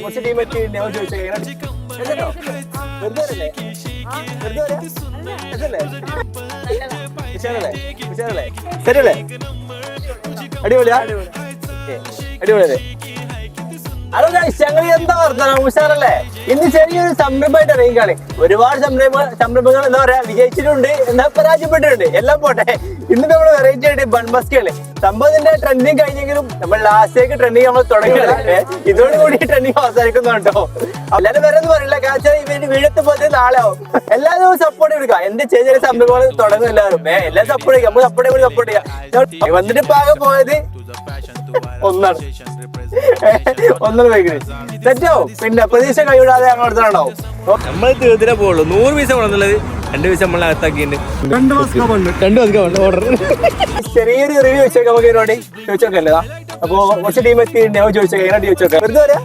കുറച്ച് ടീം എത്തി ശരിയല്ലേ? അടിപൊളിയാ? അടിപൊളിയല്ലേ? ഹലോ ഞങ്ങൾ എന്താ വർത്തമാനം, ഉഷാറല്ലേ? ഇന്ന് ചെറിയൊരു സംരംഭമായിട്ട് ഇറങ്ങിക്കാണ്. ഒരുപാട് സംരംഭങ്ങൾ എന്താ പറയാ വിജയിച്ചിട്ടുണ്ട്, എന്നാ പരാജയപ്പെട്ടിട്ടുണ്ട്. എല്ലാം പോട്ടെ, ഇന്ന് നമ്മൾ വെറൈറ്റി ആയിട്ട് ബൺബസ്കല്ലേ സംഭവത്തിന്റെ ട്രെൻഡിങ് കഴിഞ്ഞെങ്കിലും നമ്മൾ ലാസ്റ്റേക്ക് ട്രെൻഡിങ് നമ്മൾ തുടങ്ങിയത് ഇതോടുകൂടി ട്രെൻഡിങ് അവസാനിക്കുന്നുണ്ടോ. എല്ലാവരും വേറെ ഒന്നും പറയില്ല, കാരണം ഇവര് വീഴത്ത് പോലെ നാളെ ആവും. എല്ലാവരും സപ്പോർട്ട് കൊടുക്കുക. എന്ത് ചെറിയ സംരംഭങ്ങൾ തുടങ്ങും എല്ലാവരും എല്ലാം സപ്പോർട്ട് ചെയ്യാം. നമുക്ക് സപ്പോർട്ട് ചെയ്യാം. വന്നിട്ട് പാകം പോയത് ഒന്നാണ് തെറ്റാവും. പിന്നെ പ്രതീക്ഷ കൈവിടാതെ ഞങ്ങളടുത്താണാവും. നമ്മൾ തീർത്തിട്ടേ പോകുള്ളൂ. 100 പൈസ കൊണ്ടുള്ളത് 2 പൈസ നമ്മളെ അകത്താക്കിയിട്ടുണ്ട്. 2 മാസം ഓർഡർ. ചെറിയൊരു റിവ്യൂ വെച്ചേക്കാം. നമുക്ക് ഇതിനോട് ചോദിച്ചോക്കല്ലേ? അപ്പൊ കുറച്ച് ടീം എത്തി ചോദിച്ചേക്കാം. ചോദിച്ചോക്കാം വെറുതെ